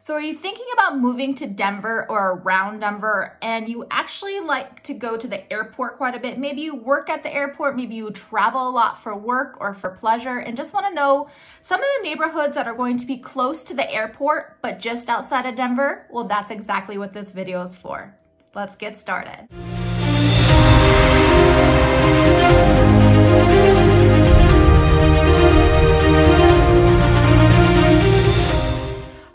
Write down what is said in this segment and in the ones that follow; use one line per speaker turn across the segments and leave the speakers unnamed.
So are you thinking about moving to Denver or around Denver and you actually like to go to the airport quite a bit? Maybe you work at the airport, maybe you travel a lot for work or for pleasure and just want to know some of the neighborhoods that are going to be close to the airport but just outside of Denver? Well, that's exactly what this video is for. Let's get started.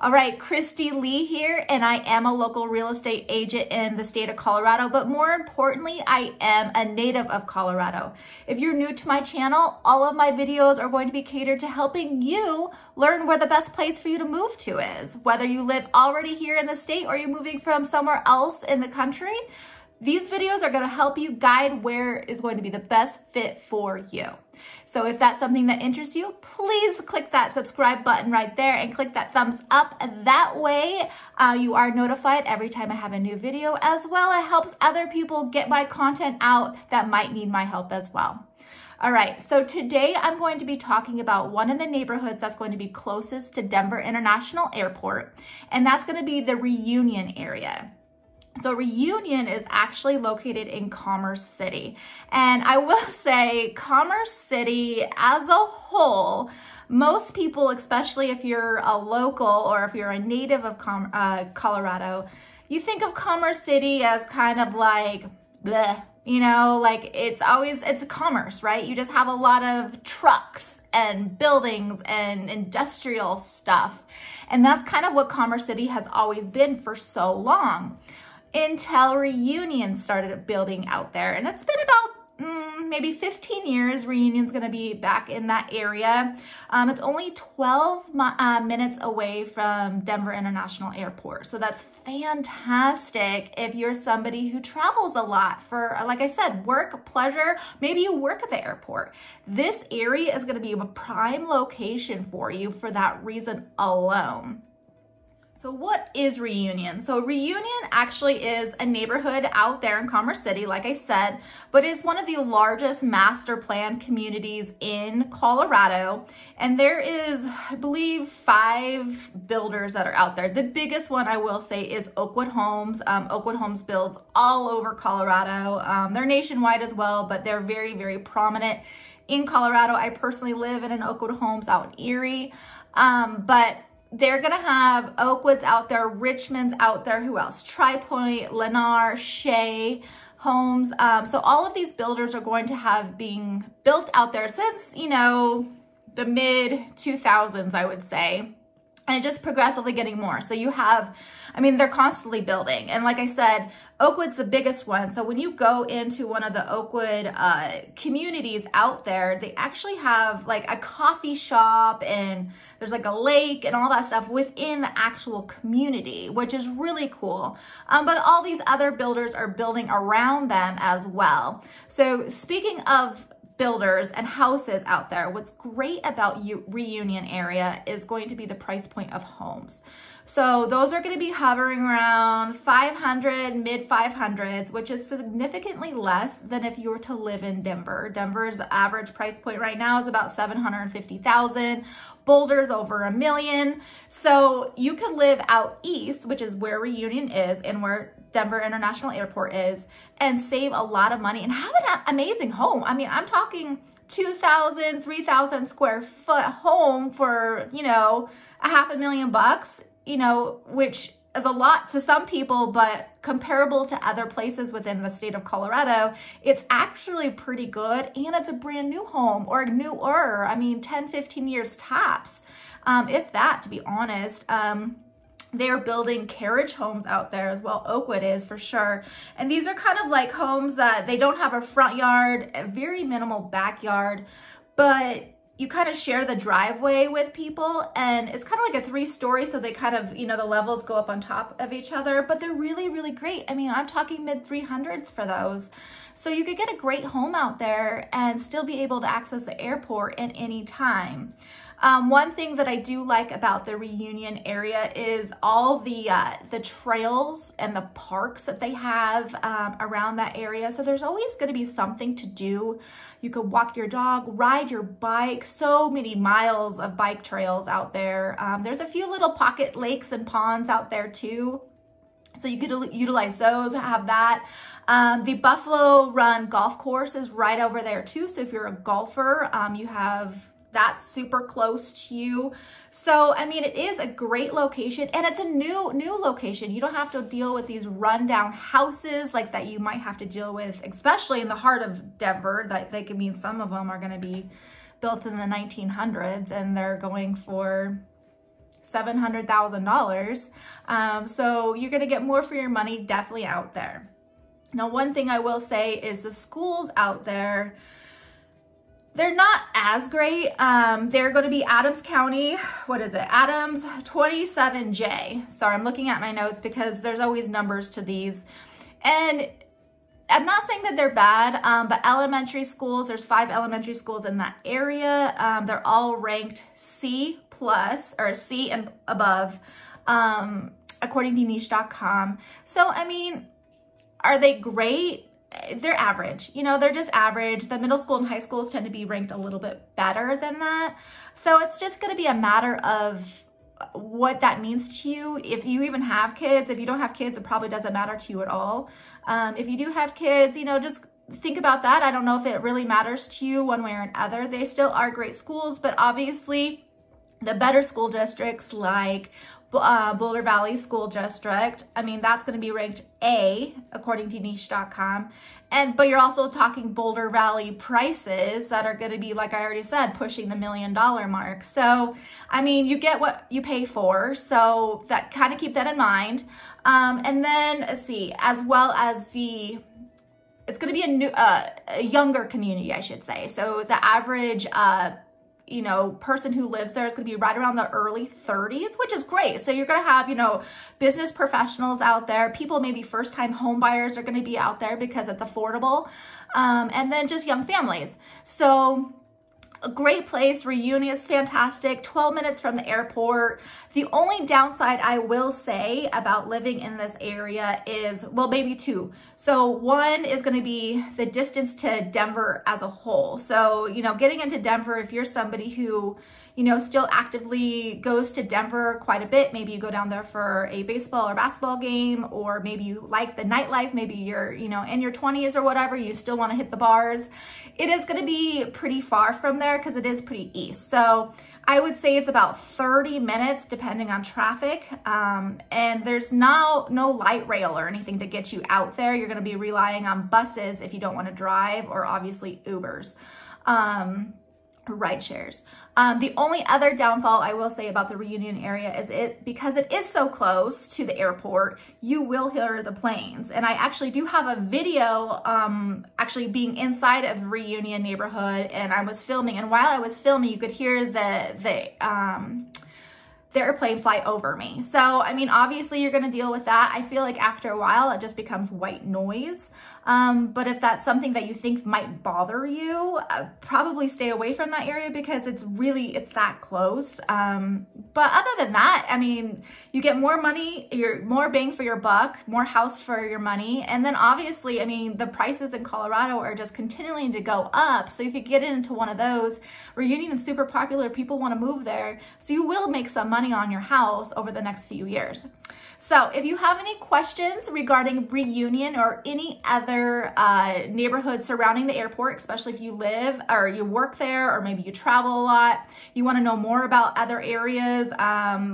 All right, Christy Lee here, and I am a local real estate agent in the state of Colorado, but more importantly, I am a native of Colorado. If you're new to my channel, all of my videos are going to be catered to helping you learn where the best place for you to move to is. Whether you live already here in the state or you're moving from somewhere else in the country, these videos are going to help you guide where is going to be the best fit for you. So if that's something that interests you, please click that subscribe button right there and click that thumbs up. That way you are notified every time I have a new video. As well, it helps other people get my content out that might need my help as well. All right, so today I'm going to be talking about one of the neighborhoods that's going to be closest to Denver International Airport, and that's going to be the Reunion area. So Reunion is actually located in Commerce City. And I will say Commerce City as a whole, most people, especially if you're a local or if you're a native of Colorado, you think of Commerce City as kind of like, bleh, you know, like it's commerce, right? You just have a lot of trucks and buildings and industrial stuff. And that's kind of what Commerce City has always been for so long. Until Reunion started building out there. And it's been about maybe 15 years. Reunion's gonna be back in that area. It's only 12 minutes away from Denver International Airport. So that's fantastic if you're somebody who travels a lot for, like I said, work, pleasure, maybe you work at the airport. This area is gonna be a prime location for you for that reason alone. So what is Reunion? So Reunion actually is a neighborhood out there in Commerce City, like I said, but it's one of the largest master plan communities in Colorado. And there is, I believe, 5 builders that are out there. The biggest one I will say is Oakwood Homes. Oakwood Homes builds all over Colorado. They're nationwide as well, but they're very, very prominent in Colorado. I personally live in an Oakwood Homes out in Erie, but they're gonna have Oakwoods out there, Richmond's out there, who else? Tri-Point, Lennar, Shea Homes. So all of these builders are going to have being built out there since, you know, the mid-2000s, I would say. And just progressively getting more. So you have, I mean, they're constantly building. And like I said, Oakwood's the biggest one. So when you go into one of the Oakwood communities out there, they actually have like a coffee shop and there's like a lake and all that stuff within the actual community, which is really cool. But all these other builders are building around them as well. So speaking of builders and houses out there, what's great about Reunion area is going to be the price point of homes. So those are going to be hovering around 500, mid 500s, which is significantly less than if you were to live in Denver. Denver's average price point right now is about 750,000. Boulder's over $1 million. So you can live out east, which is where Reunion is and where Denver International Airport is, and save a lot of money and have an amazing home. I mean, I'm talking 2,000, 3,000 square foot home for, you know, $500,000, you know, which is a lot to some people, but comparable to other places within the state of Colorado, it's actually pretty good. And it's a brand new home or newer, I mean, 10, 15 years tops, if that, to be honest. They're building carriage homes out there as well. Oakwood is for sure. And these are kind of like homes that they don't have a front yard, a very minimal backyard, but you kind of share the driveway with people, and it's kind of like a 3-story, so they kind of, you know, the levels go up on top of each other, but they're really, really great. I mean, I'm talking mid 300s for those. So you could get a great home out there and still be able to access the airport at any time. One thing that I do like about the Reunion area is all the trails and the parks that they have around that area. So there's always going to be something to do. You could walk your dog, ride your bike, so many miles of bike trails out there. There's a few little pocket lakes and ponds out there too. So you could utilize those, have that. The Buffalo Run golf course is right over there too. So if you're a golfer, you have that super close to you. So, I mean, it is a great location, and it's a new location. You don't have to deal with these rundown houses like that you might have to deal with, especially in the heart of Denver. That they could mean some of them are going to be built in the 1900s and they're going for $700,000. So you're going to get more for your money definitely out there. Now, one thing I will say is the schools out there, they're not as great. They're going to be Adams County. What is it? Adams 27J. Sorry, I'm looking at my notes because there's always numbers to these. And I'm not saying that they're bad, but elementary schools, there's 5 elementary schools in that area. They're all ranked C+ or C and above, according to niche.com. So, I mean, are they great? They're average, you know, they're just average. The middle school and high schools tend to be ranked a little bit better than that. So it's just going to be a matter of what that means to you. If you even have kids, if you don't have kids, it probably doesn't matter to you at all. If you do have kids, you know, just think about that. I don't know if it really matters to you one way or another. They still are great schools, but obviously the better school districts like Boulder Valley School District, I mean, that's going to be ranked A according to niche.com. But you're also talking Boulder Valley prices that are going to be, like I already said, pushing the $1 million mark. So, I mean, you get what you pay for. So that kind of keep that in mind. And then let's see, as well as it's going to be a younger community, I should say. So the average, you know, person who lives there is going to be right around the early 30s, which is great. So you're going to have, you know, business professionals out there, people, maybe first-time home buyers are going to be out there because it's affordable. And then just young families. So a great place. Reunion is fantastic. 12 minutes from the airport. The only downside I will say about living in this area is, well, maybe 2. So one is going to be the distance to Denver as a whole. So, you know, getting into Denver, if you're somebody who, you know, still actively goes to Denver quite a bit, maybe you go down there for a baseball or basketball game, or maybe you like the nightlife, maybe you're, you know, in your 20s or whatever, you still want to hit the bars. It is going to be pretty far from there because it is pretty east. So I would say it's about 30 minutes depending on traffic. And there's no light rail or anything to get you out there. You're going to be relying on buses if you don't want to drive, or obviously Ubers. Ride shares. The only other downfall I will say about the Reunion area is because it is so close to the airport, you will hear the planes. And I actually do have a video actually being inside of Reunion neighborhood, and I was filming, and while I was filming, you could hear the airplane fly over me. So, I mean, obviously you're going to deal with that. I feel like after a while, it just becomes white noise. But if that's something that you think might bother you, probably stay away from that area because it's that close. But other than that, I mean, you get more money, more bang for your buck, more house for your money. And then obviously, I mean, the prices in Colorado are just continuing to go up. So if you get into one of those, Reunion is super popular, people want to move there. So you will make some money on your house over the next few years. So if you have any questions regarding Reunion or any other neighborhood surrounding the airport, especially if you live or you work there, or maybe you travel a lot, you want to know more about other areas,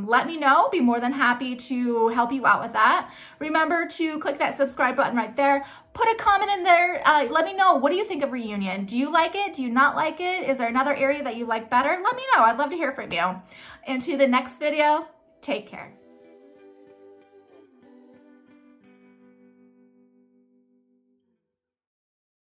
let me know. Be more than happy to help you out with that. Remember to click that subscribe button right there. Put a comment in there. Let me know, what do you think of Reunion? Do you like it? Do you not like it? Is there another area that you like better? Let me know. I'd love to hear from you. And to the next video, take care.